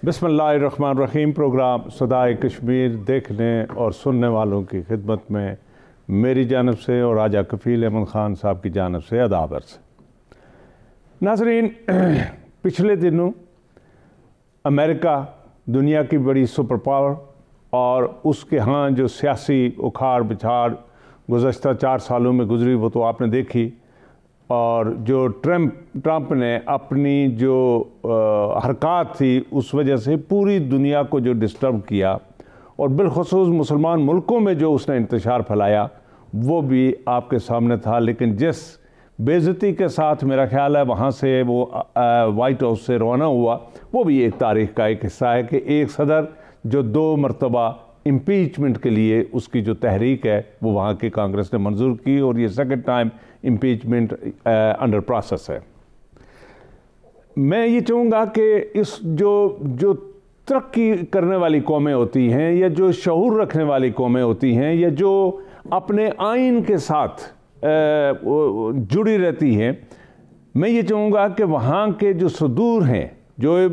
बिस्मिल्लाहिर्रहमानिर्रहीम। प्रोग्राम सदाए कश्मीर देखने और सुनने वालों की खिदमत में मेरी जानब से और राजा कफ़ील अहमद ख़ान साहब की जानब से अदाब अर्ज़। नाज़रीन, पिछले दिनों अमेरिका दुनिया की बड़ी सुपर पावर और उसके यहाँ जो सियासी उखाड़ बिछाड़ गुज़श्ता 4 सालों में गुजरी वो तो आपने देखी, और जो ट्रंप ने अपनी जो हरकत थी उस वजह से पूरी दुनिया को जो डिस्टर्ब किया और बिलखुसूस मुसलमान मुल्कों में जो उसने इंतशार फैलाया वो भी आपके सामने था। लेकिन जिस बेइज्जती के साथ मेरा ख्याल है वहाँ से वो वाइट हाउस से रवाना हुआ, वो भी एक तारीख़ का एक हिस्सा है कि एक सदर जो 2 मरतबा इम्पीचमेंट के लिए उसकी जो तहरीक है वो वहाँ की कांग्रेस ने मंजूर की और ये second time impeachment under process है। मैं ये चाहूँगा कि इस जो तरक्की करने वाली कौमें होती हैं या जो शऊर रखने वाली कौमें होती हैं या जो अपने आइन के साथ जुड़ी रहती हैं, मैं ये चाहूँगा कि वहाँ के जो सदूर हैं, जो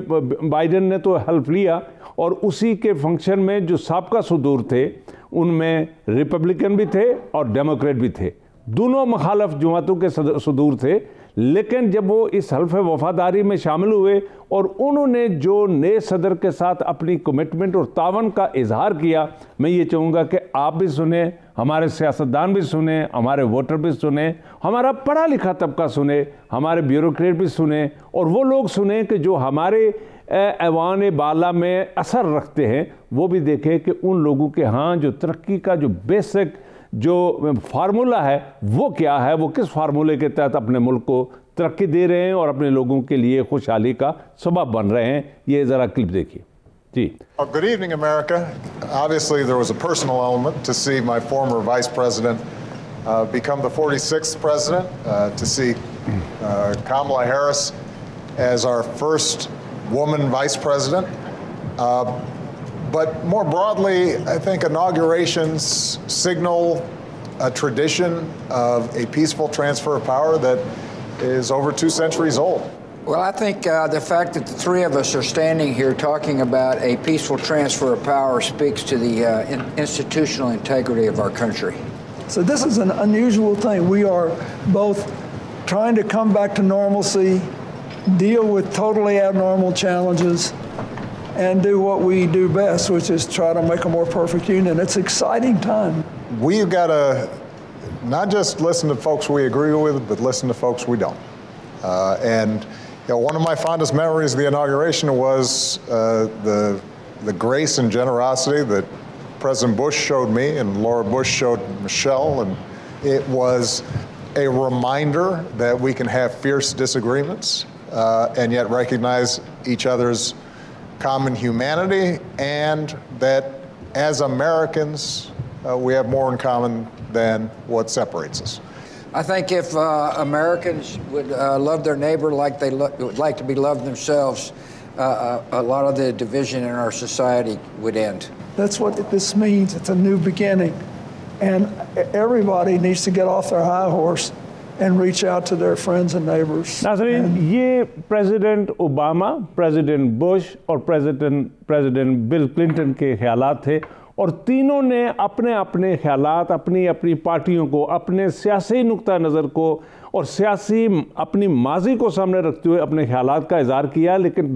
बाइडन ने तो हल्फ लिया और उसी के फंक्शन में जो साबका सदूर थे उनमें रिपब्लिकन भी थे और डेमोक्रेट भी थे, दोनों मुखालफ जमातों के सदूर थे। लेकिन जब वो इस हल्फ वफादारी में शामिल हुए और उन्होंने जो नए सदर के साथ अपनी कमिटमेंट और तावन का इजहार किया, मैं ये चाहूँगा कि आप भी सुने, हमारे सियासतदान भी सुने, हमारे वोटर भी सुने, हमारा पढ़ा लिखा तबका सुने, हमारे ब्यूरोक्रेट भी सुने और वो लोग सुने कि जो हमारे ऐवान बाला में असर रखते हैं वो भी देखें कि उन लोगों के यहाँ जो तरक्की का जो बेसिक जो फार्मूला है वो क्या है, वो किस फार्मूले के तहत अपने मुल्क को तरक्की दे रहे हैं और अपने लोगों के लिए खुशहाली का सबब बन रहे हैं। ये ज़रा क्लिप देखिए जी। Good evening, America. Obviously there was a personal element to see my former vice president become the 46th president, to see Kamala Harris as our first woman vice president. But more broadly, I think inaugurations signal a tradition of a peaceful transfer of power that is over 2 centuries old. Well, I think the fact that the 3 of us are standing here talking about a peaceful transfer of power speaks to the institutional integrity of our country. So this is an unusual thing. We are both trying to come back to normalcy, deal with totally abnormal challenges, and do what we do best, which is try to make a more perfect union. It's an exciting time. We've got to not just listen to folks we agree with, but listen to folks we don't. And you know, one of my fondest memories of the inauguration was the grace and generosity that President Bush showed me and Laura Bush showed Michelle, and it was a reminder that we can have fierce disagreements and yet recognize each other's common humanity, and that as Americans we have more in common than what separates us. I think if Americans would love their neighbor like they would like to be loved themselves, a lot of the division in our society would end. That's what this means. It's a new beginning, and everybody needs to get off their high horse and reach out to their friends and neighbors. नाज़रीन, ये president Obama, president Bush और president bill Clinton के ख्यालात थे और तीनों ने अपने अपने ख्यालात, अपनी अपनी पार्टियों को, अपने सियासी नुक्ता नज़र को और सियासी अपनी माजी को सामने रखते हुए अपने ख्यालात का इज़हार किया। लेकिन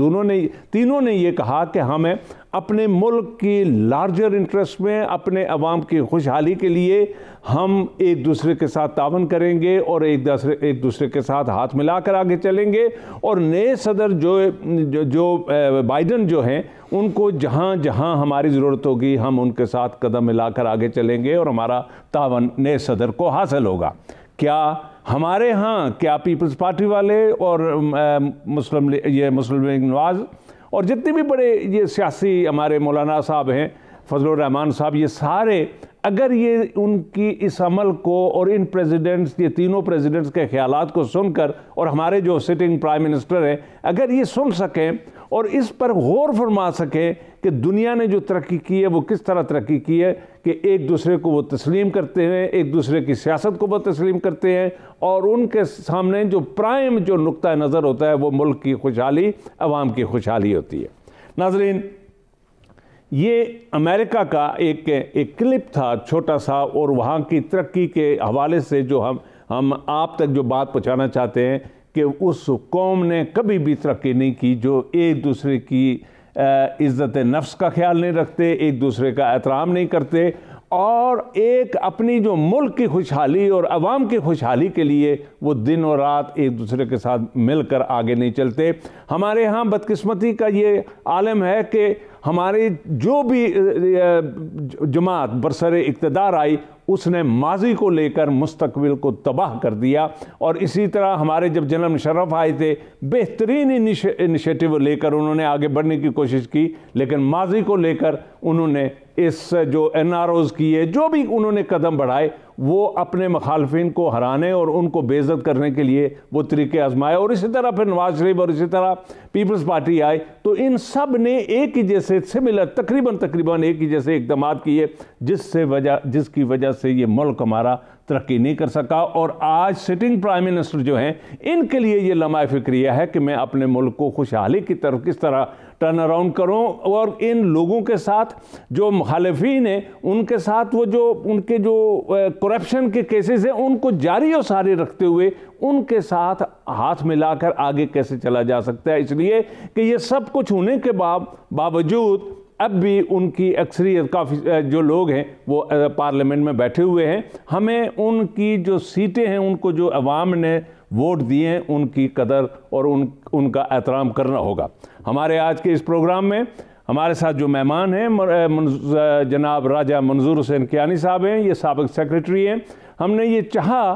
तीनों ने ये कहा कि हमें अपने मुल्क की लार्जर इंटरेस्ट में, अपने अवाम की खुशहाली के लिए हम एक दूसरे के साथ तावन करेंगे और एक दूसरे के साथ हाथ मिलाकर आगे चलेंगे। और नए सदर जो बाइडन जो हैं उनको जहाँ जहाँ हमारी ज़रूरत होगी हम उनके साथ कदम मिलाकर आगे चलेंगे और हमारा तावन नए सदर को हासिल होगा। क्या हमारे यहाँ क्या पीपल्स पार्टी वाले और मुस्लिम लीग नवाज़ और जितने भी बड़े ये सियासी हमारे मौलाना साहब हैं, फजलुर रहमान साहब, ये सारे अगर ये उनकी इस अमल को और इन प्रेसिडेंट्स, ये तीनों प्रेसिडेंट्स के ख्यालात को सुनकर और हमारे जो सिटिंग प्राइम मिनिस्टर हैं अगर ये सुन सकें और इस पर गौर फरमा सकें कि दुनिया ने जो तरक्की की है वो किस तरह तरक्की की है कि एक दूसरे को वो तस्लीम करते हैं, एक दूसरे की सियासत को वो तस्लीम करते हैं और उनके सामने जो प्राइम जो नुक्ता नज़र होता है वो मुल्क की खुशहाली, अवाम की खुशहाली होती है। नाजरीन, ये अमेरिका का एक क्लिप था छोटा सा, और वहाँ की तरक्की के हवाले से जो हम आप तक जो बात पहुँचाना चाहते हैं कि उस कौम ने कभी भी तरक्की नहीं की जो एक दूसरे की इज़्ज़त नफ्स का ख्याल नहीं रखते, एक दूसरे का एहतराम नहीं करते, और एक अपनी जो मुल्क की खुशहाली और अवाम की खुशहाली के लिए वो दिन और रात एक दूसरे के साथ मिलकर आगे नहीं चलते। हमारे यहाँ बदकिस्मती का ये आलम है कि हमारी जो भी जमात बरसरे इक़्तिदार आई उसने माजी को लेकर मुस्तकबिल को तबाह कर दिया, और इसी तरह हमारे जब जनरल मुशर्रफ आए थे बेहतरीन इनिशिएटिव लेकर उन्होंने आगे बढ़ने की कोशिश की, लेकिन माजी को लेकर उन्होंने इस जो NROs किए, जो भी उन्होंने कदम बढ़ाए, वो अपने मुखालफिन को हराने और उनको बेइज्जत करने के लिए वो तरीके आजमाए। और इसी तरह फिर नवाज शरीफ और इसी तरह पीपल्स पार्टी आई, तो इन सब ने एक ही जैसे सिमिलर तकरीबन एक ही जैसे इक़दाम किए जिसकी वजह से ये मुल्क हमारा तरक्की नहीं कर सका। और आज सिटिंग प्राइम मिनिस्टर जो हैं, इनके लिए ये लम्हा फ़िक्रिया है कि मैं अपने मुल्क को खुशहाली की तरफ किस तरह टर्न अराउंड करूं, और इन लोगों के साथ जो मुखालिफिन हैं उनके साथ वो जो उनके जो करप्शन के केसेस हैं उनको जारी और सारी रखते हुए उनके साथ हाथ मिलाकर आगे कैसे चला जा सकता है। इसलिए कि ये सब कुछ होने के बावजूद अब भी उनकी अक्सरियत काफ़ी जो लोग हैं वो पार्लियामेंट में बैठे हुए हैं। हमें उनकी जो सीटें हैं, उनको जो अवाम ने वोट दिए हैं, उनकी कदर और उनका एहतराम करना होगा। हमारे आज के इस प्रोग्राम में हमारे साथ जो मेहमान हैं जनाब राजा मंजूर हुसैन कियानी साहब हैं, ये साबिक सेक्रेटरी हैं। हमने ये चाहा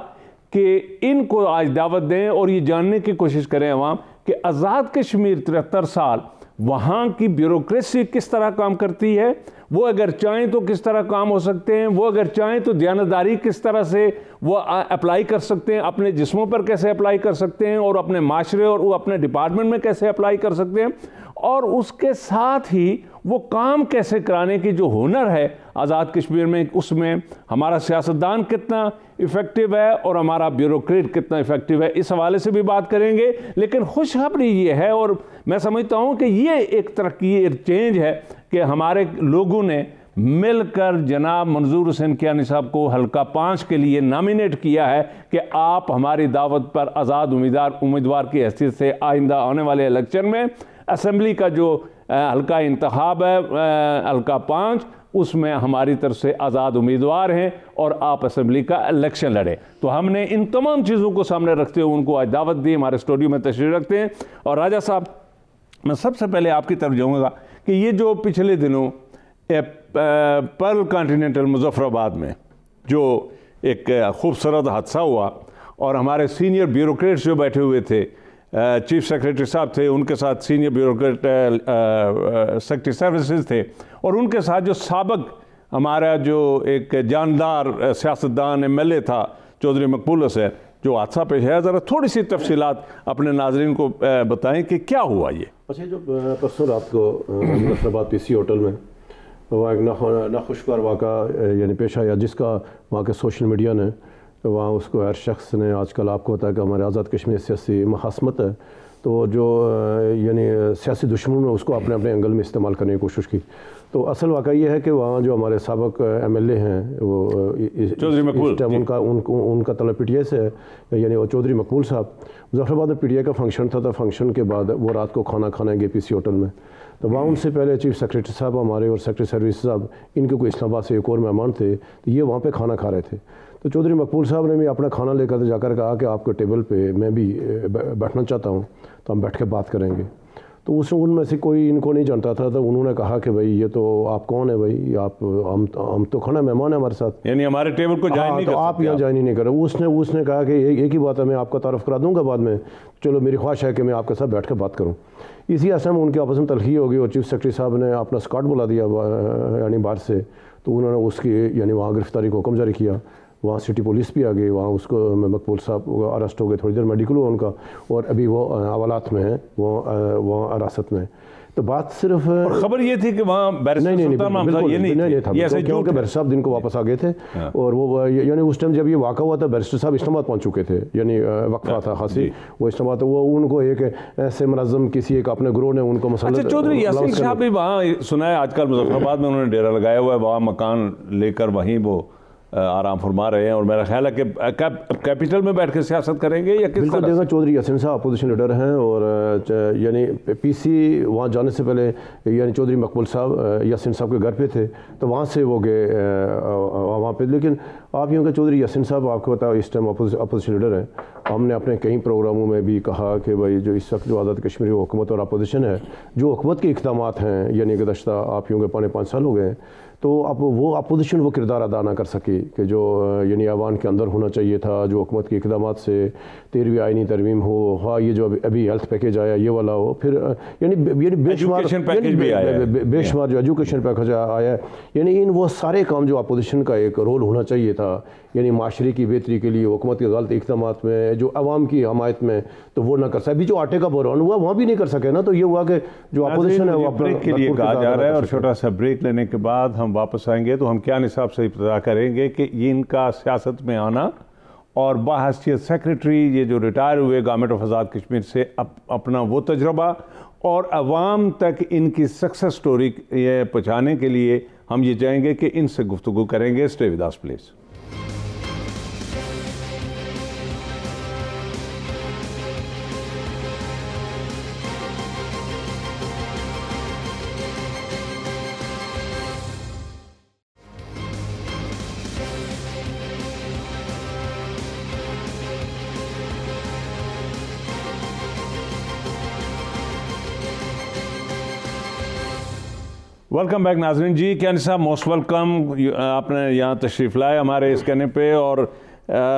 कि इनको आज दावत दें और ये जानने की कोशिश करें अवाम कि आज़ाद कश्मीर 73 साल वहाँ की ब्यूरोक्रेसी किस तरह काम करती है, वो अगर चाहें तो किस तरह काम हो सकते हैं, वो अगर चाहें तो दयानतदारी किस तरह से वो अप्लाई कर सकते हैं, अपने जिस्मों पर कैसे अप्लाई कर सकते हैं, और अपने माशरे और वो अपने डिपार्टमेंट में कैसे अप्लाई कर सकते हैं, और उसके साथ ही वो काम कैसे कराने की जो हुनर है आज़ाद कश्मीर में, उसमें हमारा सियासतदान कितना इफ़ेक्टिव है और हमारा ब्यूरोक्रेट कितना इफ़ेक्टिव है, इस हवाले से भी बात करेंगे। लेकिन खुशखबरी ये है, और मैं समझता हूँ कि ये एक तरक्की, एक चेंज है कि हमारे लोगों ने मिलकर जनाब मंजूर हुसैन कियानी साहब को हल्का 5 के लिए नॉमिनेट किया है कि आप हमारी दावत पर आज़ाद उम्मीदवार की हैसियत से आइंदा आने वाले इलेक्शन में असम्बली का जो हल्का इंतखाब है हल्का 5, उसमें हमारी तरफ से आज़ाद उम्मीदवार हैं और आप असम्बली का इलेक्शन लड़ें। तो हमने इन तमाम चीज़ों को सामने रखते हुए उनको आज दावत दी, हमारे स्टूडियो में तशरीफ़ रखते हैं। और राजा साहब, मैं सबसे पहले आपकी तरफ जाऊँगा कि ये जो पिछले दिनों पर्ल कॉन्टिनेंटल मुजफ्फराबाद में जो एक खूबसूरत हादसा हुआ, और हमारे सीनियर ब्यूरोक्रेट्स जो बैठे हुए थे, चीफ सेक्रेटरी साहब थे, उनके साथ सीनियर ब्यूरोक्रेट सेक्रेटरी सर्विसेज थे, और उनके साथ जो साबिक हमारा जो एक जानदार सियासतदान MLA था चौधरी मकबूल हुसैन, जो हादसा पेश है, ज़रा थोड़ी सी तफसीलात अपने नाजरीन को बताएं कि क्या हुआ ये। अच्छा, जो परसों रात को मुजफ्फराबाद PC होटल में वहाँ एक नाखुशगवार वाक़ा यानी पेश आया, जिसका वहाँ के सोशल मीडिया ने वहाँ उसको हर शख्स ने, आजकल आपको पता है कि हमारे आज़ाद कश्मीर सियासी महासमत है, तो जो यानी सियासी दुश्मनों ने उसको अपने अपने एंगल में इस्तेमाल करने की कोशिश की। तो असल वाक़ा ये है कि वहाँ जो हमारे साबिक MLA हैं वो चौधरी मकबूल, इस टाइम उनका तलब PTI से है, यानी वो चौधरी मकबूल साहब, मुजफ्फराबाद में PTI का फंक्शन था, तो फंक्शन के बाद वो रात को खाना खाने गए PC होटल में। तो वहाँ उनसे पहले चीफ सेक्रेटरी साहब हमारे और सेक्रेटरी सर्विस साहब, इनके कोई इस्लामाबाद से एक और मेहमान थे, तो ये वहाँ पे खाना खा रहे थे। तो चौधरी मकबूल साहब ने भी अपना खाना लेकर जाकर कहा कि आपके टेबल पे मैं भी बैठना चाहता हूँ, तो हम बैठ के बात करेंगे। तो उनमें से कोई इनको नहीं जानता था, तो उन्होंने कहा कि भाई ये तो आप कौन है भाई, आप हम तो खाना मेहमान है हमारे साथ, यानी हमारे टेबल को ज्वाइन नहीं कर सकते, आप यहाँ ज्वाइन ही नहीं करें। उसने कहा कि एक ही बात है, मैं आपका तारुफ करा दूंगा बाद में, चलो मेरी ख्वाहिश है कि मैं आपके साथ बैठ कर बात करूँ। इसी ऐसे में उनके आपस में तलखी हो गई और चीफ सेक्रेटरी साहब ने अपना स्कॉट बुला दिया यानी बाहर से, तो उन्होंने उसकी यानी वहाँ गिरफ्तारी को हुक्म जारी किया। वहाँ सिटी पुलिस भी आ गई, वहाँ उसको मकबूल साहब अरेस्ट हो गए, थोड़ी देर मेडिकल हुआ उनका, और अभी वो हवालात में हैं, वो अरासत में। तो बात सिर्फ खबर ये थी कि वहाँ बैरिस्टर सुल्तान मामूद साहब ये नहीं था, क्योंकि बैरिस्टर साहब दिन को वापस आ गए थे। और वो यानी उस टाइम जब ये वाक़ा हुआ था बैरिस्टर साहब इस्लामाबाद पहुँच चुके थे, यानी वक्फा था खासी वो इस्लामाबाद, तो वो उनको एक ऐसे मुनज़्ज़म किसी एक अपने ग्रोह ने उनको मसला। चौधरी यासीन साहब भी वहाँ सुना है आजकल मुजफ्फराबाद में उन्होंने डेरा लगाया हुआ है, वहाँ मकान लेकर वहीं वो आराम फरमा रहे हैं, और मेरा ख्याल है कि कैपिटल में बैठ कर सियासत करेंगे या किस तरह? देखा चौधरी यासीन साहब अपोजिशन लीडर हैं, और यानी पीसी वहाँ जाने से पहले यानी चौधरी मकबूल साहब यासीन साहब के घर पे थे, तो वहाँ से वो गए वहाँ पे। लेकिन आप यूँ कि चौधरी यासीन साहब आपको पता है इस टाइम अपोजिशन लीडर हैं। हमने अपने कई प्रोग्रामों में भी कहा कि भाई जो इस वक्त जो आज़ाद कश्मीर हुकूमत और अपोजिशन है, जो हुकूमत के इक़दाम हैं यानी गुज़श्ता आप यूँ के 5 साल हो गए, तो अब वो अपोजिशन वो किरदार अदा ना कर सकी कि जो यानी आवाम के अंदर होना चाहिए था, जो हुकूमत के इक़दाम से 13वीं आइनी तरमीम हो, हाँ ये जो अभी हेल्थ पैकेज आया ये वाला हो, फिर यानी बेशुमार जो एजुकेशन पैकेज आया, यानी इन वो सारे काम जो अपोजिशन का एक रोल होना चाहिए था, यानी माशरे की बेहतरी के लिए हुकूमत के गलत इक़दाम में जो आवाम की हमायत में, तो वो ना कर सके। अभी जो आटे का बहरान हुआ वहाँ भी नहीं कर सके ना, तो ये हुआ कि जो अपोजिशन है वो ब्रेक के लिए कहा जा रहा है, और छोटा सा ब्रेक लेने के बाद हम वापस आएंगे तो हम क्या निसाब से इब्तिदा करेंगे कि इनका सियासत में आना और बाहसियत सेक्रेटरी ये जो रिटायर हुए गवर्नमेंट ऑफ आज़ाद कश्मीर से अपना वो तजर्बा और अवाम तक इनकी सक्सेस स्टोरी ये पहुँचाने के लिए हम ये चाहेंगे कि इनसे गुफ्तगू करेंगे। Stay with us please. Welcome back नाजरीन जी, कैन साहब मोस्ट वेलकम, आपने यहाँ तशरीफ़ लाए हमारे इस कहने पे। और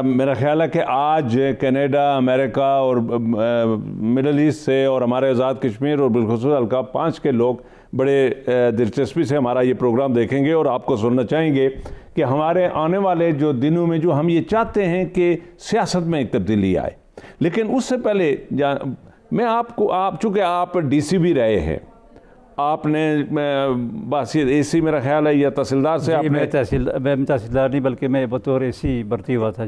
मेरा ख्याल है कि आज कनाडा, अमेरिका और मिडल ईस्ट से और हमारे आज़ाद कश्मीर और बिलखुसूस हल्का 5 के लोग बड़े दिलचस्पी से हमारा ये प्रोग्राम देखेंगे और आपको सुनना चाहेंगे कि हमारे आने वाले जो दिनों में जो हम ये चाहते हैं कि सियासत में एक तब्दीली आए। लेकिन उससे पहले मैं आप चूँकि आप DC भी रहे हैं, आपने बस ये AC मेरा ख्याल है या तहसीलदार से आपने? मैं तहसीलदार नहीं बल्कि मैं बतौर AC भर्ती हुआ था।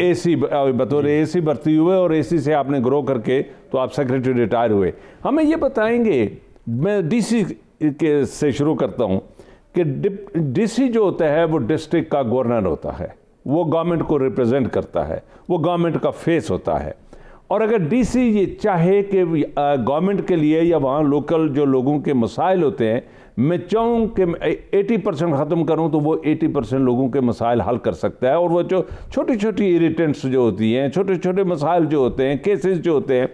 बतौर AC भर्ती हुए और AC से आपने ग्रो करके तो आप सेक्रेटरी रिटायर हुए। हमें ये बताएंगे, मैं DC के से शुरू करता हूँ कि DC जो होता है वो डिस्ट्रिक्ट का गवर्नर होता है, वो गवर्नमेंट को रिप्रेजेंट करता है, वो गवर्नमेंट का फेस होता है। और अगर DC ये चाहे कि गवर्नमेंट के लिए या वहाँ लोकल जो लोगों के मसाइल होते हैं, मैं चाहूँ कि 80% ख़त्म करूँ तो वो 80% लोगों के मसाइल हल कर सकता है। और वो जो छोटी छोटी इरिटेंट्स जो होती हैं, छोटे छोटे मसाइल जो होते हैं, केसेस जो होते हैं,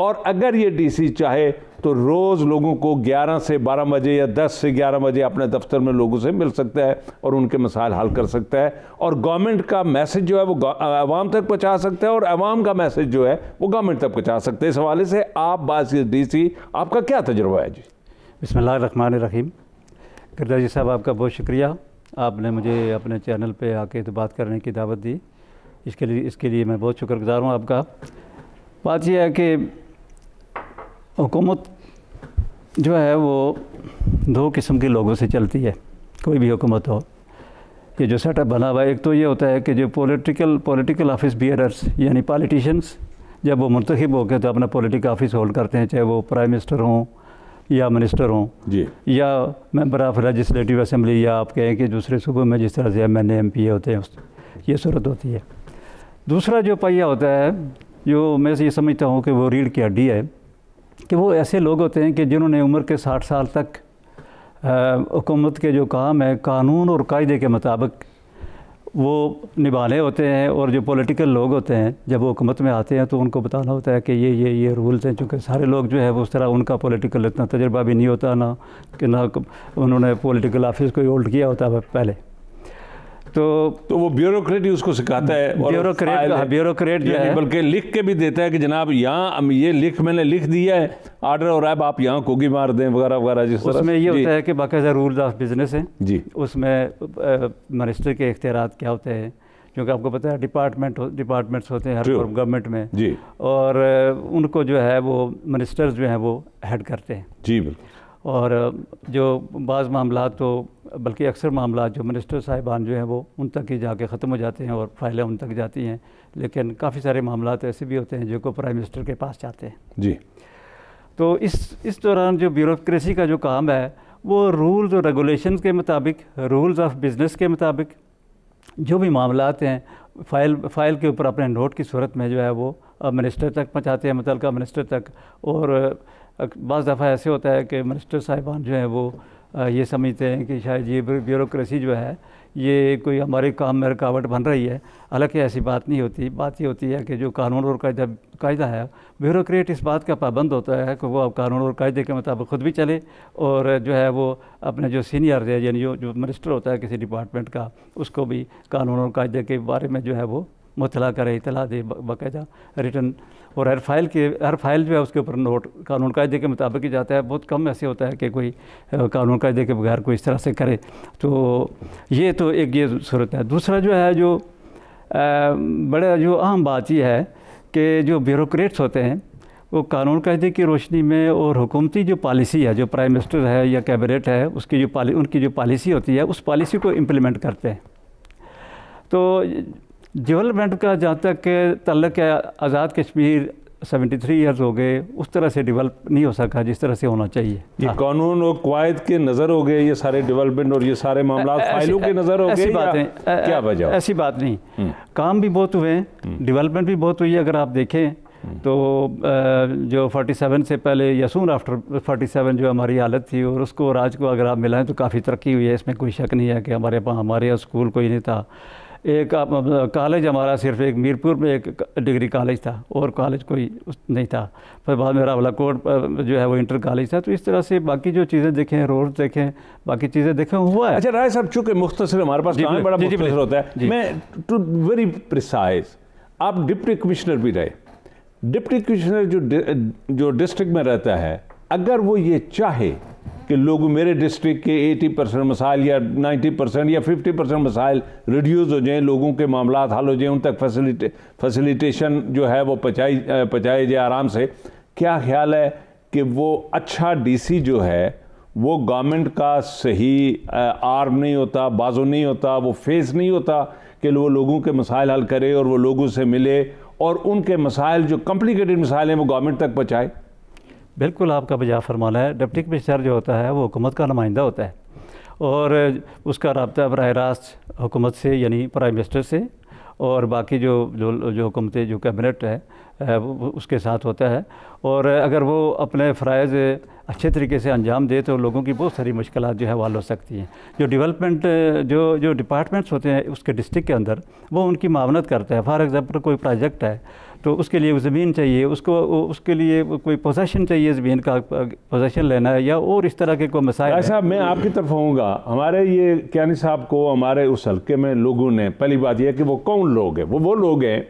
और अगर ये DC चाहे तो रोज़ लोगों को 11 से 12 बजे या 10 से 11 बजे अपने दफ्तर में लोगों से मिल सकता है और उनके मसाइल हल कर सकता है। और गवर्नमेंट का मैसेज जो है वो आवाम तक पहुंचा सकता है और आवाम का मैसेज जो है वो गवर्नमेंट तक पहुंचा सकते हैं। इस हवाले से आप बात DC, आपका क्या तजुर्बा है जी? बिस्मिल्लाहिर्रहमानिर्रहीम। गिरदार जी साहब, आपका बहुत शुक्रिया, आपने मुझे अपने चैनल पे आके तो बात करने की दावत दी, इसके लिए मैं बहुत शुक्रगुजार हूँ आपका। बात यह है कि हुकूमत जो है वो 2 किस्म के लोगों से चलती है, कोई भी हुकूमत हो। ये जो सेटअप बना हुआ है, एक तो ये होता है कि जो पॉलिटिकल ऑफिस बियरर्स यानी पॉलिटिशियंस, जब वो मुंतखब होकर तो अपना पॉलिटिकल ऑफिस होल्ड करते हैं, चाहे वो प्राइम मिनिस्टर हों या मिनिस्टर हों जी, या मेंबर ऑफ लेजिस्लेटिव असेंबली, या आप कहें कि दूसरे सूबों में जिस तरह से MNA MP होते हैं, ये सूरत होती है। दूसरा जो पहिया होता है, जो मैं ये समझता हूँ कि वो रीढ़ की हड्डी है, कि वो ऐसे लोग होते हैं कि जिन्होंने उम्र के 60 साल तक हुकूमत के जो काम है कानून और कायदे के मुताबिक वो निभाने होते हैं। और जो पॉलिटिकल लोग होते हैं जब वो हुकूमत में आते हैं तो उनको बताना होता है कि ये रूल्स हैं। चूँकि सारे लोग जो है वो उस तरह उनका पॉलिटिकल इतना तजर्बा भी नहीं होता, ना कि ना उन्होंने पॉलिटिकल ऑफिस को होल्ड किया होता है पहले, तो वो ब्यूरोक्रेट ही उसको सिखाता है। ब्यूरोक्रेट जो है बल्कि लिख के भी देता है कि जनाब यहाँ ये मैंने लिख दिया है, ऑर्डर हो रहा है, आप यहाँ कोगी मार दें वगैरह वगैरह। जिस तरह उसमें ये होता है कि बाकायदा रूल्स ऑफ बिजनेस है जी, उसमें मिनिस्टर के इख्तियारात क्या होते हैं, क्योंकि आपको पता है डिपार्टमेंट्स होते हैं हर गवर्नमेंट में जी, और उनको जो है वो मिनिस्टर्स जो हैं वो हेड करते हैं जी बिल्कुल। और जो बाज़ मामला तो बल्कि अक्सर मामला जो मिनिस्टर साहिबान जो हैं वो उन तक ही जाके ख़त्म हो जाते हैं और फाइलें उन तक जाती हैं, लेकिन काफ़ी सारे मामला ऐसे भी होते हैं जो को प्राइम मिनिस्टर के पास जाते हैं। जी। तो इस दौरान जो ब्यूरोक्रेसी का जो काम है वो रूल्स और रेगुलेशंस के मुताबिक, रूल्स ऑफ बिज़नेस के मुताबिक जो भी मामलात हैं फ़ाइल के ऊपर अपने नोट की सूरत में जो है वो मिनिस्टर तक पहुँचाते हैं, मुतल्लिका मिनिस्टर तक। और बाज़ दफ़ा ऐसे होता है कि मिनिस्टर साहिबान जो हैं वो ये समझते हैं कि शायद ये ब्यूरोक्रेसी जो है ये कोई हमारे काम में रुकावट बन रही है। हालांकि ऐसी बात नहीं होती। बात ये होती है कि जो कानून और कायदा है, ब्यूरोक्रेट इस बात का पाबंद होता है कि वो अब कानून और कायदे के मुताबिक ख़ुद भी चले और जो है वो अपने जो सीनियर है यानी जो मिनिस्टर होता है किसी डिपार्टमेंट का, उसको भी कानून और कायदे के बारे में जो है वो मुतला करे, इतला दे बाकायदा रिटर्न। और हर फाइल जो है उसके ऊपर नोट कानून कायदे के मुताबिक ही जाता है। बहुत कम ऐसे होता है कि कोई कानून कायदे के बगैर कोई इस तरह से करे। तो ये तो एक ये सूरत है। दूसरा जो है जो बड़ा जो अहम बात ये है कि जो ब्यूरोक्रेट्स होते हैं वो कानून कायदे की रोशनी में और हुकूमती जो पॉलिसी है, जो प्राइम मिनिस्टर है या कैबिनेट है, उसकी उनकी जो पॉलिसी होती है उस पॉलिसी को इम्प्लीमेंट करते हैं। तो डेवलपमेंट का जहाँ तक तल्लक है, आज़ाद कश्मीर 73 ईयर्स हो गए, उस तरह से डेवलप नहीं हो सका जिस तरह से होना चाहिए। ये कानून और कायद के नज़र हो गए ये सारे डेवलपमेंट और ये सारे मामला फाइलों के नज़र हो गए? ऐसी बात नहीं, क्या वजह? ऐसी बात नहीं, काम भी बहुत हुए, डेवलपमेंट भी बहुत हुई है। अगर आप देखें तो जो 47 से पहले या सून आफ्टर 47 जो हमारी हालत थी और उसको और आज को अगर आप मिलाएं तो काफ़ी तरक्की हुई है, इसमें कोई शक नहीं है कि हमारे यहाँ स्कूल कोई नहीं था। एक कॉलेज हमारा सिर्फ एक मीरपुर में एक डिग्री कॉलेज था और कॉलेज कोई नहीं था। फिर बाद में रावलाकोट जो है वो इंटर कॉलेज था। तो इस तरह से बाकी जो चीज़ें देखें, रोड देखें, बाकी चीज़ें देखें, हुआ है। अच्छा राय साहब, चूँकि मुख्तसर हमारे पास काम बड़ा मुख्तसर होता है, मैं टू वेरी प्रिसाइज, आप डिप्टी कमिश्नर भी रहे। डिप्टी कमिश्नर जो डिस्ट्रिक्ट में रहता है, अगर वो ये चाहे कि लोग मेरे डिस्ट्रिक्ट के 80% मसाइल या 90% या 50% मसाइल रिड्यूस हो जाएं, लोगों के मामला हल हो जाएं, उन तक फैसिलिटेशन जो है वो पहुँचाए जाए आराम से, क्या ख्याल है कि वो अच्छा डीसी जो है वो गवर्नमेंट का सही आर्म नहीं होता, बाजू नहीं होता, वो फेस नहीं होता कि वो लोगों के मसाइल हल करे और वो लोगों से मिले और उनके मसाइल जो कॉम्प्लिकेटेड मसाइल हैं वो गवर्नमेंट तक पहुँचाए? बिल्कुल आपका बजा फरमाना है। डिप्टी कमिश्नर जो होता है वो हुकूमत का नुमाइंदा होता है और उसका रब्ता बराह रास्त हुकूमत से यानी प्राइम मिनिस्टर से और बाकी जो हुकूमती जो कैबिनेट है उसके साथ होता है। और अगर वो अपने फ़राइज़ अच्छे तरीके से अंजाम दे तो लोगों की बहुत सारी मुश्किलात जो है हल हो सकती हैं। जो डेवलपमेंट जो डिपार्टमेंट्स होते हैं उसके डिस्ट्रिक्ट के अंदर वो उनकी मावनत करता है। फॉर एग्ज़ाम्पल कोई प्रोजेक्ट है तो उसके लिए ज़मीन चाहिए, उसके लिए कोई पोजेशन चाहिए, ज़मीन का पोजेशन लेना है या और इस तरह के कोई मसाइल। ऐसा मैं आपकी तरफ आऊँगा। हमारे ये कियानी साहब को हमारे उस हल्के में लोगों ने, पहली बात यह कि वो कौन लोग हैं, वो लोग हैं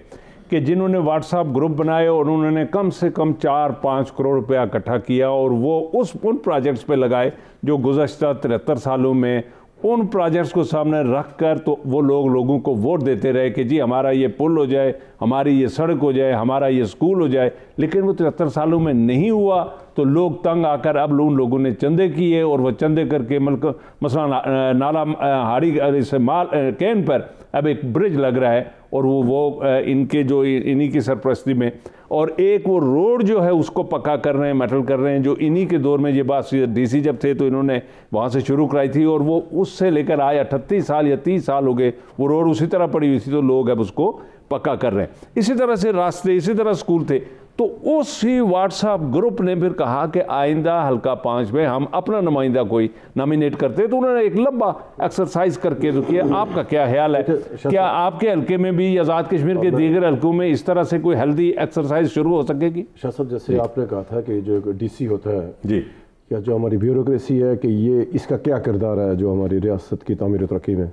कि जिन्होंने व्हाट्सएप ग्रुप बनाए और उन्होंने कम से कम 4-5 करोड़ रुपया इकट्ठा किया और वो उन प्रोजेक्ट्स पे लगाए जो गुज़श्ता 73 सालों में उन प्रोजेक्ट्स को सामने रख कर तो वो लोगों को वोट देते रहे कि जी हमारा ये पुल हो जाए, हमारी ये सड़क हो जाए, हमारा ये स्कूल हो जाए। लेकिन वो 73 सालों में नहीं हुआ तो लोग तंग आकर अब उन लोगों ने चंदे किए और वो चंदे करके मसला नाला हाड़ी से माल कैन पर अब एक ब्रिज लग रहा है और वो इनके जो इन्हीं की सरपरस्ती में, और एक वो रोड जो है उसको पक्का कर रहे हैं, मेटल कर रहे हैं, जो इन्हीं के दौर में ये बात डीसी जब थे तो इन्होंने वहाँ से शुरू कराई थी और वो उससे लेकर आए 38 साल या 30 साल हो गए वो रोड उसी तरह पड़ी हुई थी तो लोग अब उसको पक्का कर रहे हैं। इसी तरह से रास्ते, इसी तरह स्कूल थे। तो उसी व्हाट्सएप ग्रुप ने फिर कहा कि आइंदा हल्का 5 में हम अपना नुमाइंदा कोई नॉमिनेट करते, तो उन्होंने एक लंबा एक्सरसाइज करके तो किया। आपका क्या ख्याल है, क्या आपके हल्के में भी आज़ाद कश्मीर के दीगर हल्कों में इस तरह से कोई हेल्दी एक्सरसाइज शुरू हो सकेगी? शाह साहब, जैसे आपने कहा था कि जो डीसी होता है जी, या जो हमारी ब्यूरोक्रेसी है कि ये इसका क्या किरदार है जो हमारी रियासत की तामीर तरक्की में।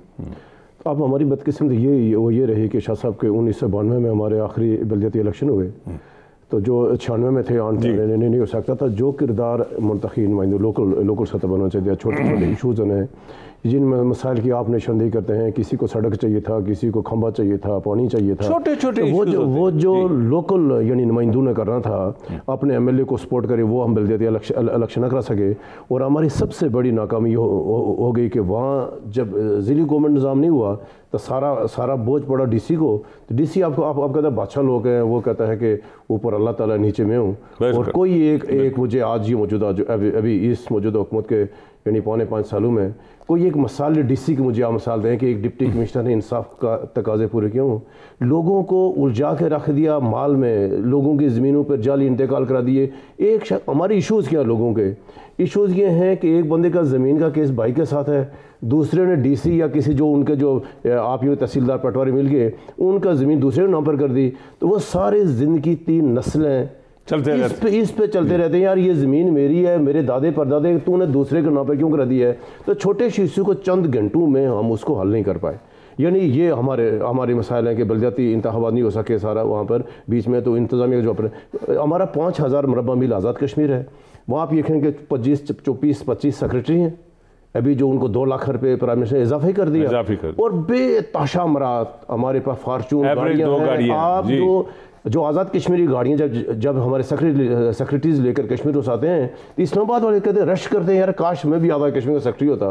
तो अब हमारी बदकिस्मती ये रही कि शाह साहब के 1992 में हमारे आखिरी बल्दियाती इलेक्शन हुए तो जो 96 में थे नहीं हो सकता था। जो किरदार मुंतखब नुमाइंदे लोकल सतह पर होना चाहिए, छोटे छोटे इशूज़ उन्हें जिन मसाइल की आप निशानदेही करते हैं, किसी को सड़क चाहिए था, किसी को खंबा चाहिए था, पानी चाहिए था, छोटे छोटे तो वो जो लोकल यानी नुमाइंदों ने करना था, अपने MLA को सपोर्ट करे, वो हम बल्दियाती इलेक्शन न करा सके। और हमारी सबसे बड़ी नाकामी हो गई कि वहाँ जब ज़िली गवर्नमेंट निज़ाम नहीं हुआ तो सारा बोझ पड़ा DC को। तो DC आप कहते हैं बादशाह लोग हैं, वो कहता है कि ऊपर अल्लाह ताला नीचे में हूँ। और कोई एक मुझे आज ये मौजूदा जो अभी इस मौजूदा हुकूमत के यानी 4.5 सालों में कोई एक मिसाल DC की मुझे आप मिसाल दें कि एक डिप्टी कमिश्नर ने इंसाफ का तकाजे पूरे किए हों, लोगों को उलझा के रख दिया माल में, लोगों की ज़मीनों पर जाली इंतकाल करा दिए। हमारे इशूज़ क्या लोगों के इशूज़ ये हैं कि एक बंदे का ज़मीन का केस भाई के साथ है, दूसरे ने DC या किसी जो उनके जो आप यूँ तहसीलदार पटवारी मिल गए, उनका ज़मीन दूसरे ने नाम पर कर दी। तो वो सारे ज़िंदगी 3 नस्लें इस पे चलते रहते हैं, यार ये ज़मीन मेरी है, मेरे दादे परदादे, तूने दूसरे के नाम पर क्यों करा दी है। तो छोटे इशू को चंद घंटों में हम उसको हल नहीं कर पाए। यानी ये हमारे मसाइल हैं कि बल्दियाती इंतखाबात नहीं हो सके सारा वहाँ पर बीच में। तो इंतज़ामिया जो अपने हमारा 5000 मरबा मील आज़ाद कश्मीर है, वहाँ आप देखेंगे 25 सेक्रेटरी हैं। अभी जो उनको 2 लाख रुपए प्राइम मिनिस्टर ने इजाफा कर दिया। और बेताशा मरात हमारे पास फार्चून गाड़ियाँ, आप जो आज़ाद कश्मीरी गाड़ियाँ जब हमारे सेक्रेटरीज लेकर कश्मीर उस आते हैं तो इस्लामाबाद वाले कहते हैं, रश करते हैं, यार काश मैं भी आज़ाद कश्मीर का सेक्रेटरी होता,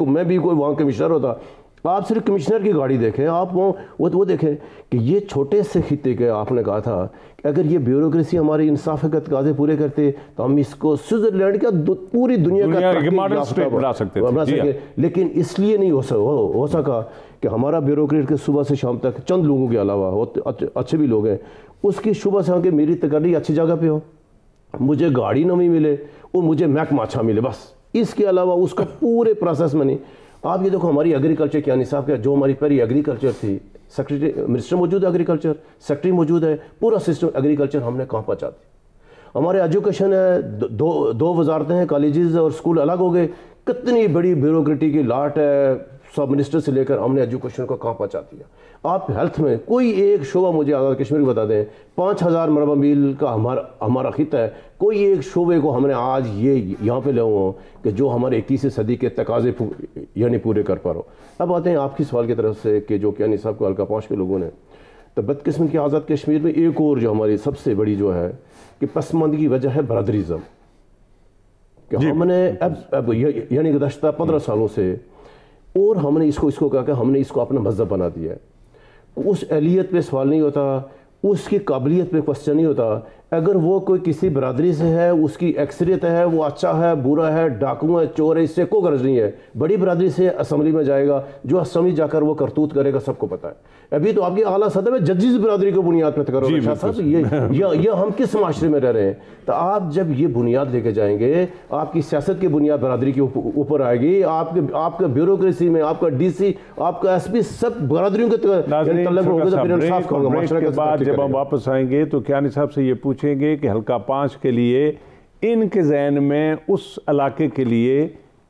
मैं भी कोई वहाँ कमिश्नर होता। आप सिर्फ कमिश्नर की गाड़ी देखें, आप वो देखें कि ये छोटे से खित्ते के आपने कहा था कि अगर ये ब्यूरोक्रेसी हमारे इंसाफ के तकाजे पूरे करते तो हम इसको स्विट्जरलैंड का पूरी दुनिया का मॉडल स्टेट बना सकते। लेकिन इसलिए नहीं हो सका कि हमारा ब्यूरोक्रेट के सुबह से शाम तक चंद लोगों के अलावा अच्छे भी लोग हैं, उसकी सुबह से आके मेरी तकरीर अच्छी जगह पे हो, मुझे गाड़ी नवी मिले और मुझे महकमा अच्छा मिले, बस इसके अलावा उसका पूरे प्रोसेस में नहीं। आप ये देखो हमारी एग्रीकल्चर क्या निसाब का, जो हमारी पहली एग्रीकल्चर थी, सेक्रेटरी मिनिस्टर मौजूद है, एग्रीकल्चर सेक्रेटरी मौजूद है, पूरा सिस्टम एग्रीकल्चर हमने कहाँ पहुँचा दी। हमारे एजुकेशन है, दो वजारतें हैं, कॉलेजेस और स्कूल अलग हो गए, कितनी बड़ी ब्यूरोक्रेटी की लाट है, सब मिनिस्टर से लेकर हमने एजुकेशन को कहाँ पहुँचा दिया। आप हेल्थ में कोई एक शोबा मुझे आज़ाद कश्मीर बता दें, 5000 मरबा मील का हमारा खिता है, कोई एक शोबे को हमने आज ये यहाँ पे ले हुआ कि जो हमारे 21वीं सदी के तकाजे यानी पूरे कर पा रहे हो। अब आते हैं आपकी सवाल की तरफ से कि जो क्या निसाब को हल्का पहुँच के लोगों ने, तो बदकिस्मत की आज़ाद कश्मीर में एक और जो हमारी सबसे बड़ी जो है कि पसमानदगी की वजह है बरादरीज़म, कि हमने अब यानी गुज़श्ता 15 सालों से और हमने इसको कहा कि हमने इसको अपना मज़हब बना दिया है। उस अहलियत पे सवाल नहीं होता, उसकी काबिलियत पे क्वेश्चन नहीं होता। अगर वो कोई किसी बरादरी से है, उसकी अक्सरियत है, वो अच्छा है, बुरा है, डाकू है, चोर है, इससे कोई गर्ज नहीं है। बड़ी बरादरी से असम्बली में जाएगा, जो असम्बली जाकर वो करतूत करेगा सबको पता है। अभी तो आपकी आला सदर में जजिस बरादरी को बुनियाद पर करोगे शाह साहब, ये हम किस माशरे में रह रहे हैं। तो आप जब ये बुनियाद लेके जाएंगे, आपकी सियासत की बुनियाद बरादरी के ऊपर आएगी, आपके ब्यूरोक्रेसी में आपका DC, आपका SP सब बरादरियों के बाद जब हम वापस आएंगे तो क्या निसाब से ये पूछेंगे कि हल्का 5 के लिए इनके जहन में उस इलाके के लिए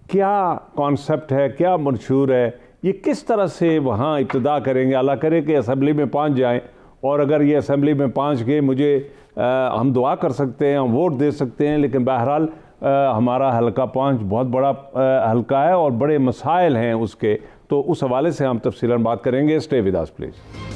क्या कॉन्सेप्ट है, क्या मंशूर है, ये किस तरह से वहाँ इब्तिदा करेंगे। अल्लाह करे कि असम्बली में 5 जाएँ, और अगर ये असम्बली में 5 गए, मुझे हम दुआ कर सकते हैं, हम वोट दे सकते हैं, लेकिन बहरहाल हमारा हल्का 5 बहुत बड़ा हल्का है और बड़े मसाइल हैं उसके। तो उस हवाले से हम तफसीलन बात करेंगे। Stay with us please.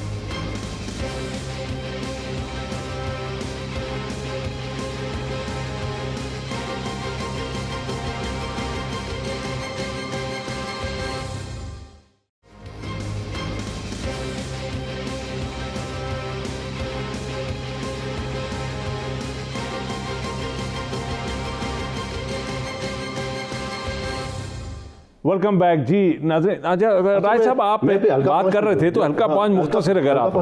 Welcome back जी। नाज़रीन, राय साहब आप बात कर रहे थे तो हल्का 5 मुख्तसर अगर आप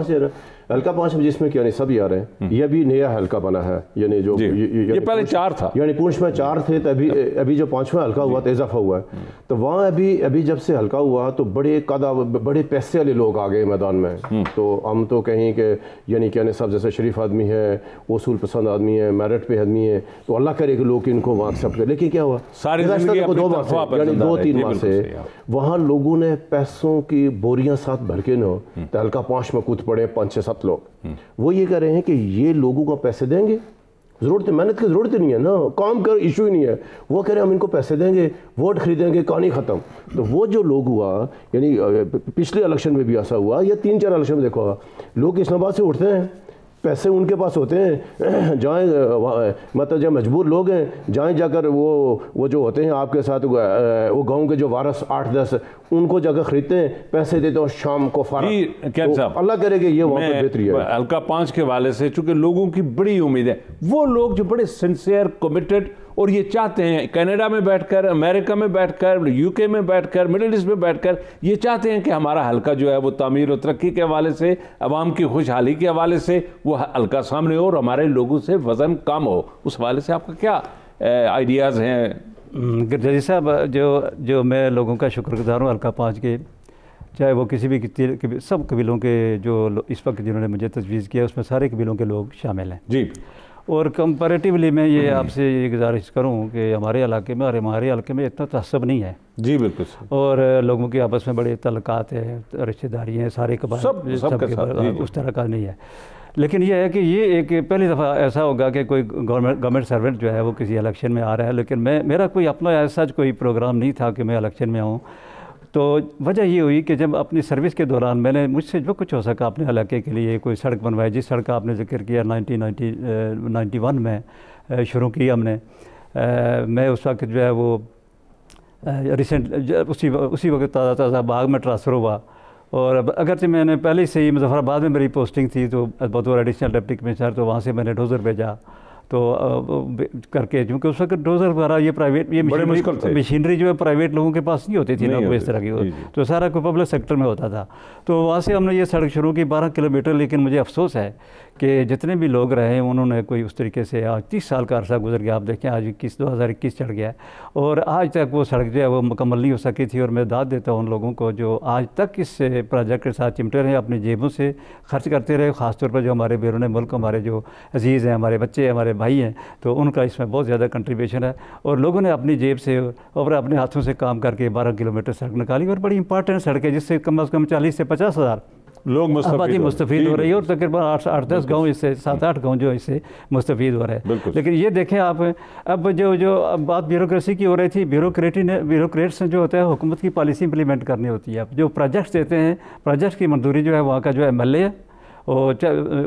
हल्का 5 जिसमें क्या नहीं सभी आ रहे हैं, ये भी नया हल्का बना है, यानी जो ये पहले 4 था, यानी पूंछ में 4 थे, तभी अभी जो 5वां हल्का हुआ तो इजाफा हुआ है। तो वहाँ अभी जब से हल्का हुआ तो बड़े पैसे वाले लोग आ गए मैदान में। तो हम तो कहीं के यानी क्या नहीं सब जैसे शरीफ आदमी है, उसूल पसंद आदमी है, मेरिट पे आदमी है, तो अल्लाह करे कि लोग इनको वहाँ एक्सेप्ट करें। लेकिन क्या हुआ, सारी 2-3 माह से वहाँ लोगों ने पैसों की बोरियां साथ भर के न तो हल्का 5 में कूद पड़े, 5-6 7 लोग, वो ये कह रहे हैं कि ये लोगों को पैसे देंगे, ज़रूरत मेहनत की ज़रूरत ही नहीं है ना, काम कर इशू ही नहीं है, वो कह रहे हैं हम इनको पैसे देंगे, वोट खरीदेंगे, कहानी ख़त्म। तो वो जो लोग हुआ, यानी पिछले इलेक्शन में भी ऐसा हुआ, या 3-4 इलेक्शन में देखा होगा, लोग इस्लामाबाद से उठते हैं, पैसे उनके पास होते हैं, जाएँ मतलब जो मजबूर लोग हैं जाएँ जाकर वो जो होते हैं आपके साथ वो गांव के जो वारस 8-10 उनको जाकर खरीदते हैं, पैसे देते हैं, शाम को तो अल्लाह करेगा ये वहाँ पर बेहतरी है। हल्का 5 के हवाले से चूंकि लोगों की बड़ी उम्मीद है, वो लोग जो बड़े सिंसियर कमिटेड और ये चाहते हैं कनाडा में बैठकर, अमेरिका में बैठकर, यूके में बैठकर, मिडिल ईस्ट में बैठकर ये चाहते हैं कि हमारा हल्का जो है वो तामीर और तरक्की के हवाले से, अवाम की खुशहाली के हवाले से वो हल्का सामने हो और हमारे लोगों से वज़न कम हो। उस हवाले से आपका क्या आइडियाज़ हैं? गिरजा जी साहब, जो मैं लोगों का शुक्रगुजार हूँ हल्का 5 के, चाहे वो किसी भी सब कबीलों के जो इस वक्त जिन्होंने मुझे तजवीज़ किया उसमें सारे कबीलों के लोग शामिल हैं जी। और कंपैरेटिवली मैं ये आपसे ये गुजारिश करूं कि हमारे इलाके में और हमारे इलाके में इतना तअस्सुब नहीं है। जी बिल्कुल। और लोगों की आपस में बड़े तल्लुकात हैं, रिश्तेदारी हैं, सारे कबाइल सब उस तरह का नहीं है। लेकिन यह है कि ये एक पहली दफ़ा ऐसा होगा कि कोई गवर्नमेंट सर्वेंट जो है वो किसी इलेक्शन में आ रहा है, लेकिन मेरा कोई अपना ऐसा कोई प्रोग्राम नहीं था कि मैं इलेक्शन में आऊँ। तो वजह ये हुई कि जब अपनी सर्विस के दौरान मैंने मुझसे जो कुछ हो सका अपने इलाके के लिए कोई सड़क बनवाई, जिस सड़क का आपने जिक्र किया 1991 में शुरू की हमने। मैं उस वक्त जो है वो रिसेंट उसी वक्त ताज़ा बाग में ट्रांसफ़र हुआ और अगरचे मैंने पहले से ही मुजफ्फराबाद में मेरी पोस्टिंग थी तो बतौर एडिशनल डिप्टी कमिश्नर, तो वहाँ से मैंने डोज़र भेजा तो करके, क्योंकि उस वक्त डोज़र वगैरह ये प्राइवेट ये मशीनरी जो है प्राइवेट लोगों के पास नहीं होती थी ना कोई इस तरह की, तो सारा कोई पब्लिक सेक्टर में होता था। तो वहाँ से हमने ये सड़क शुरू की 12 किलोमीटर। लेकिन मुझे अफसोस है कि जितने भी लोग रहे उन्होंने कोई उस तरीके से, आज 30 साल का अरसा गुजर गया, आप देखें आज 2021 चढ़ गया और आज तक वो सड़क जो है वो मुकम्मल नहीं हो सकी थी। और मैं दाद देता हूँ उन लोगों को जो आज तक इस प्रोजेक्ट के साथ चिमटे रहे, अपनी जेबों से खर्च करते रहे, ख़ासतौर पर जो हमारे बैरून मुल्क हमारे जो अजीज़ हैं, हमारे बच्चे हमारे भाई हैं, तो उनका इसमें बहुत ज़्यादा कंट्रीब्यूशन है। और लोगों ने अपनी जेब से और अपने हाथों से काम करके 12 किलोमीटर सड़क निकाली और बड़ी इंपॉर्टेंट सड़क है जिससे कम से कम 40 से 50 हज़ार लोग मुस्तफ़ीद हो रही है और तकरीबन 8-10 गाँव इससे 7-8 गाँव जो इससे मुस्तफ़ीद हो रहे हैं। लेकिन ये देखें आप, अब जो बात ब्यूरोक्रेसी की हो रही थी, ब्यूरोक्रेट्स जो होता है हुकूमत की पॉलिसी इंप्लीमेंट करनी होती है। अब जो प्रोजेक्ट्स देते हैं, प्रोजेक्ट की मंजूरी जो है वहाँ का जो MLA है और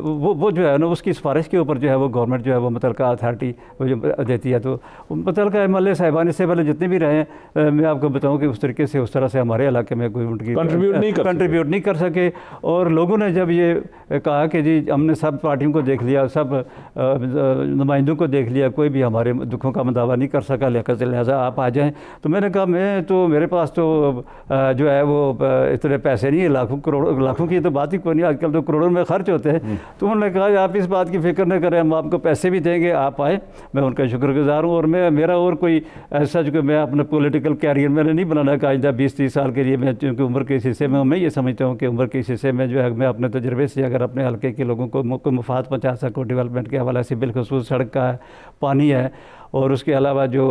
वो जो है ना उसकी सिफारिश के ऊपर जो है वो गवर्नमेंट जो है वो मुतलका अथॉरिटी वो जो देती है। तो मुतलका MLA साहिबान इससे पहले जितने भी रहे हैं, मैं आपको बताऊं कि उस तरीके से उस तरह से हमारे इलाके में कोई उनकी कंट्रीब्यूट नहीं कर सके। और लोगों ने जब ये कहा कि जी हमने सब पार्टियों को देख लिया, सब नुमाइंदों को देख लिया, कोई भी हमारे दुखों का दावा नहीं कर सका, लिहाजा आप आ जाएँ। तो मैंने कहा मेरे पास तो जो है वो इतने पैसे नहीं है, लाखों की तो बात ही कोई नहीं, आजकल तो करोड़ों में खर्च होते हैं। तो उन्होंने कहा आप इस बात की फिक्र न करें, हम आपको पैसे भी देंगे, आप आए। मैं उनका शुक्रगुजार हूँ। और मेरा और कोई ऐसा जो कि मैं अपना पॉलिटिकल कैरियर मैंने नहीं बनाना कि आइंदा 20-30 साल के लिए, मैं चूँकि उम्र के इस हिस्से में मैं ये समझता हूँ कि उम्र के इस हिस्से में जो है मैं अपने तजर्बे से अगर अपने हल्के के लोगों को मुफाद पहुँचा सकूँ डेवलपमेंट के हवाले से, बिलखुसूस सड़क का है, पानी है और उसके अलावा जो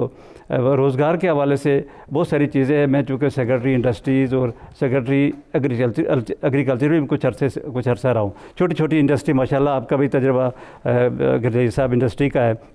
रोज़गार के हवाले से बहुत सारी चीज़ें हैं। मैं चूँकि सेक्रेटरी इंडस्ट्रीज़ और सेक्रेटरी एग्रीकल्चर में कुछ अरसा रहा हूँ। छोटी छोटी इंडस्ट्री माशाल्लाह, आपका भी तजर्बा गिरजा साहब इंडस्ट्री का है।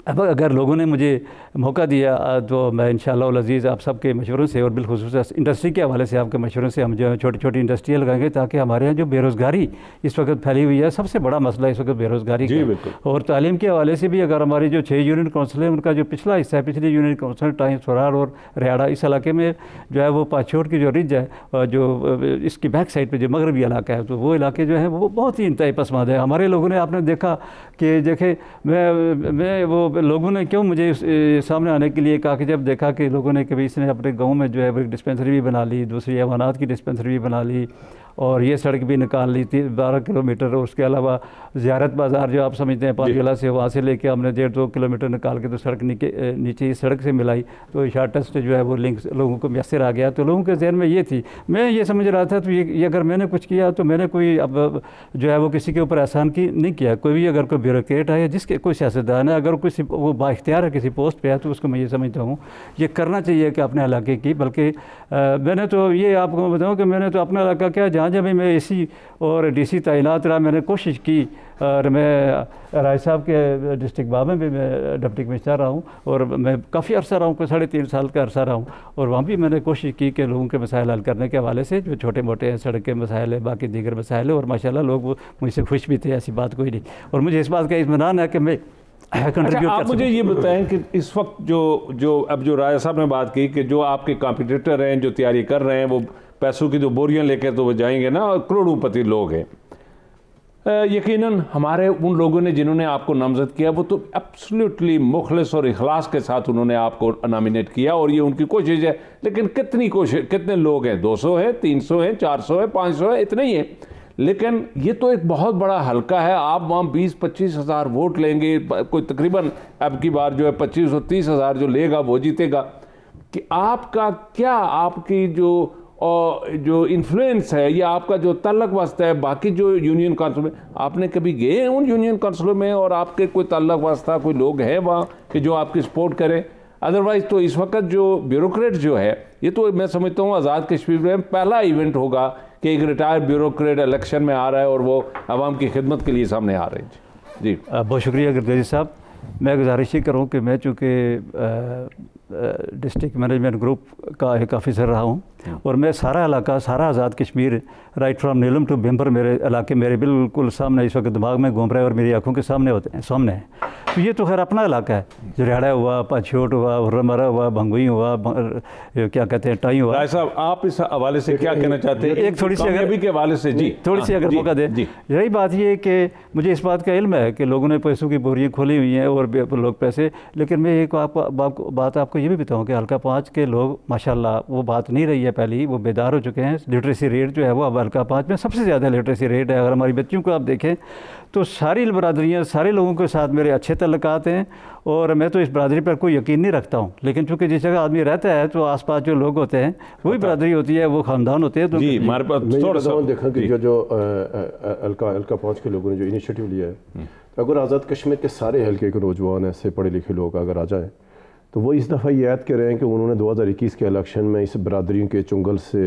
अब अगर लोगों ने मुझे मौका दिया तो मैं इंशाअल्लाह अज़ीज़ आप सबके मशवरों से और बिलखुसूस इंडस्ट्री के हवाले से आपके मशवरों से हम जो है छोटी छोटी इंडस्ट्रियाँ लगाएंगे, ताकि हमारे यहाँ जो बेरोज़गारी इस वक्त फैली हुई है, सबसे बड़ा मसला इस वक्त बेरोज़गारी का। और तालीम के हवाले से भी अगर हमारी जो 6 यूनियन काउंसिल है उनका जो पिछला हिस्सा है, पिछली यूनियन काउंसिल टाइम सोरार और रियाड़ा, इस इलाके में जो है वो पाछोट की जो रिज है, जो इसकी बैक साइड पर जो मगरबी इलाका है, तो वो इलाके जो है वो बहुत ही इंतहाई पसमानद है। हमारे लोगों ने आपने देखा कि देखे मैं वो लोगों ने क्यों मुझे सामने आने के लिए कहा कि जब देखा कि लोगों ने कभी इसने अपने गांव में जो है एक डिस्पेंसरी भी बना ली, दूसरी हैवानात की डिस्पेंसरी भी बना ली और ये सड़क भी निकाल ली थी 12 किलोमीटर। और उसके अलावा ज़ियारत बाज़ार जो आप समझते हैं पांचगला से, वहाँ से लेके हमने 1.5-2 किलोमीटर निकाल के तो सड़क नीचे इस सड़क से मिलाई, तो शॉर्टेस्ट जो है वो लिंक लोगों को मैसर आ गया। तो लोगों के जहन में ये थी, मैं ये समझ रहा था तो ये अगर मैंने कुछ किया तो मैंने कोई अब जो है वो किसी के ऊपर एहसान की नहीं किया। कोई भी अगर कोई ब्यूरोक्रेट है या जिसके कोई सियासतदान है, अगर किसी वो बाइख्तियार है किसी पोस्ट पे है, तो उसको मैं ये समझता हूँ ये करना चाहिए कि अपने इलाके की। बल्कि मैंने तो ये आपको बताऊँ कि मैंने तो अपना इलाका क्या, जहाँ चुनांचे में मैं एसी और डीसी तैनात रहा, मैंने कोशिश की और मैं राय साहब के डिस्ट्रिक्ट बाबा में भी मैं डिप्टी कमिश्नर रहा हूँ और मैं काफ़ी अर्सा रहा हूँ, कोई 3.5 साल का अर्सा रहा हूँ और वहाँ भी मैंने कोशिश की कि लोगों के मसाइल हल करने के हवाले से जो छोटे मोटे हैं, सड़क के मसाइल है, बाकी दीगर मसाइल है, और माशाल्लाह लोग मुझसे खुश भी थे, ऐसी बात कोई नहीं। और मुझे इस बात का इत्मीनान है कि मैं अच्छा, आप मुझे ये बताएं कि इस वक्त जो राय साहब ने बात की कि जो आपके कॉम्पिटिटर हैं, जो तैयारी कर रहे हैं, वो पैसों की जो बोरियां लेकर तो वो जाएंगे ना, और करोड़ोंपति लोग हैं। यकीनन हमारे उन लोगों ने जिन्होंने आपको नामजद किया वो तो एब्सोल्युटली मुखलिस और इखलास के साथ उन्होंने आपको नॉमिनेट किया और ये उनकी कोशिश है। लेकिन कितने लोग हैं? 200 हैं, 300 हैं, 400 हैं, 500 हैं, इतने ही हैं। लेकिन ये तो एक बहुत बड़ा हल्का है। आप वहाँ 20-25 हज़ार वोट लेंगे, कोई तकरीबन अब की बार जो है 25-30 हज़ार जो लेगा वो जीतेगा। कि आपका क्या, आपकी जो इन्फ्लुएंस है या आपका जो तल्लक वास्ता है बाकी जो यूनियन काउंसिल में, आपने कभी गए हैं उन यूनियन काउंसिलों में और आपके कोई तल्लक वास्ता कोई लोग हैं वहाँ कि जो आपकी सपोर्ट करें? अदरवाइज़ तो इस वक्त जो ब्यूरोक्रेट जो है, ये तो मैं समझता हूँ आज़ाद कश्मीर में पहला इवेंट होगा कि एक रिटायर्ड ब्यूरोक्रेट इलेक्शन में आ रहा है और वो आवाम की खिदमत के लिए सामने आ रहे हैं। जी बहुत शुक्रिया गिरदारी साहब। मैं गुजारिश ही करूँ कि मैं चूँकि डिस्ट्रिक्ट मैनेजमेंट ग्रुप का एक ऑफिसर रहा हूँ और मैं सारा इलाका, सारा Azad Kashmir, right from Neelam to Bhimber, मेरे इलाके मेरे बिल्कुल सामने इस वक्त दिमाग में घूम रहा है और मेरी आंखों के सामने सामने है। तो ये तो खैर अपना इलाका है। जरियाड़ा हुआ, पाछोट हुआ, हुर्रमरा हुआ, भंगुई हुआ, क्या कहते हैं, टाई हुआ। राय साहब, आप इस हवाले से क्या कहना चाहते हैं? एक थोड़ी सी अगर के हवाले से जी थोड़ी सी अगर मौका दे। यही बात ये कि मुझे इस बात का इल्म है कि लोगों ने पैसों की बोरियाँ खोली हुई हैं और लोग पैसे, लेकिन मैं एक बात आपको ये भी बताऊँ कि हल्का 5 के लोग माशाल्लाह वो बात नहीं रही है पहली, वो बेदार हो चुके हैं। लिटरेसी रेट जो है वो अब हल्का 5 में सबसे ज़्यादा लिटरेसी रेट है। अगर हमारी बच्चियों को आप देखें तो सारी बरादरियाँ, सारे लोगों के साथ मेरे अच्छे तल्लुकात हैं और मैं तो इस बरादरी पर कोई यकीन नहीं रखता हूँ। लेकिन चूँकि जिस जगह आदमी रहता है तो आसपास जो लोग होते हैं वही बरादरी होती है, वो ख़ानदान होते हैं। तो जी हमारे पास थोड़ा सा देखा कि जो हल्का 5 के लोगों ने जो इनिशिएटिव लिया है, अगर आज़ाद कश्मीर के सारे हल्के के नौजवान ऐसे पढ़े लिखे लोग अगर आ जाएँ तो वो इस दफ़ा याद कर रहे हैं कि उन्होंने 2021 के इलेक्शन में इस बरादरियों के चुंगल से,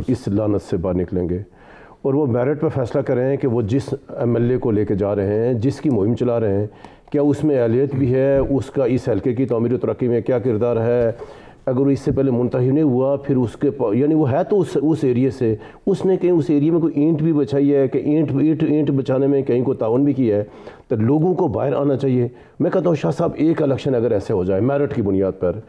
इस लानत से बाहर निकलेंगे और वो मेरिट पर फैसला कर रहे हैं कि वो जिस एमएलए को लेके जा रहे हैं, जिसकी मुहिम चला रहे हैं, क्या उसमें अहलियत भी है, उसका इस हल्के की तमीर और तरक्की में क्या किरदार है। अगर वो इससे पहले मुंतखब नहीं हुआ, फिर उसके यानी वो है तो उस एरिए से, उसने कहीं उस एरिया में कोई ईंट भी बचाई है कि ईंट बचाने में कहीं को ताउन भी किया है, तो लोगों को बाहर आना चाहिए। मैं कहता हूँ शाह साहब, एक इलेक्शन अगर ऐसे हो जाए मेरिट की बुनियाद पर,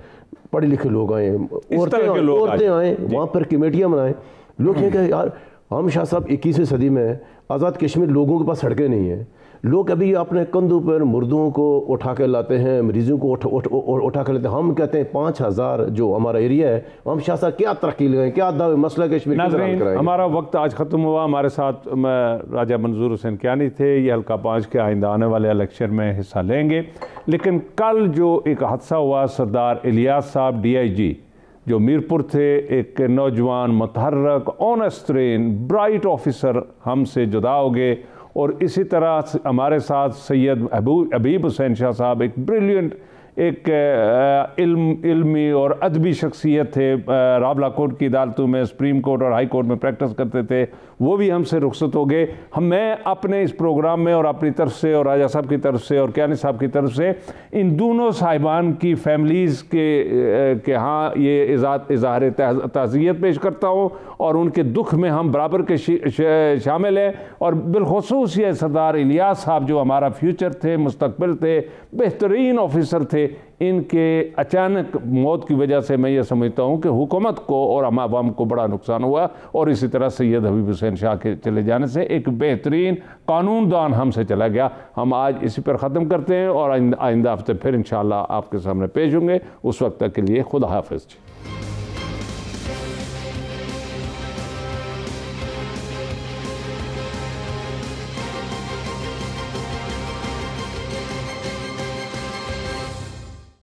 पढ़े लिखे लोग आएँ, औरतें आएँ, वहाँ पर कमेटियाँ बनाएँ, लोग ये कहें यार हम शाह साहब 21वीं सदी में आज़ाद कश्मीर, लोगों के पास सड़कें नहीं हैं, लोग अभी अपने कंधों पर मुर्दों को उठा के लाते हैं, मरीजों को उठा कर लेते हैं। हम कहते हैं 5000 जो हमारा एरिया है, हम शाह साहब क्या तरक्की लगाएं, क्या मसला कश्मीर कराएं। हमारा वक्त आज ख़त्म हुआ। हमारे साथ राजा मंजूर हुसैन कियानी थे। ये हल्का 5 के आइंदा आने वाले इलेक्शन में हिस्सा लेंगे। लेकिन कल जो एक हादसा हुआ, सरदार इलियास साहब DIG जो मीरपुर थे, एक नौजवान मुतहर्रक, ऑनेस्ट ट्रेन, ब्राइट ऑफिसर हमसे जुदा हो गए। और इसी तरह हमारे साथ सैयद हबीब हुसैन शाह साहब, एक ब्रिलियंट, एक इल्मी और अदबी शख्सियत थे, रावला कोर्ट की अदालतों में, सुप्रीम कोर्ट और हाई कोर्ट में प्रैक्टिस करते थे, वो भी हमसे रुखसत हो गए। मैं अपने इस प्रोग्राम में और अपनी तरफ से और राजा साहब की तरफ से और कियानी साहब की तरफ से इन दोनों साहिबान की फैमिलीज़ के हाँ ये इज़हार ताज़ियत पेश करता हूँ और उनके दुख में हम बराबर के शामिल हैं। और बिलखुसूस ये सरदार इलियास साहब जो हमारा फ्यूचर थे, मुस्तकबिल थे, बेहतरीन ऑफिसर थे, इनके अचानक मौत की वजह से मैं ये समझता हूँ कि हुकूमत को और हम आवाम को बड़ा नुकसान हुआ। और इसी तरह सैयद हबीब हुसैन शाह के चले जाने से एक बेहतरीन कानूनदान हमसे चला गया। हम आज इसी पर ख़त्म करते हैं और आइंदा हफ्ते फिर इंशाअल्लाह आपके सामने पेश होंगे। उस वक्त तक के लिए खुदा हाफिज़।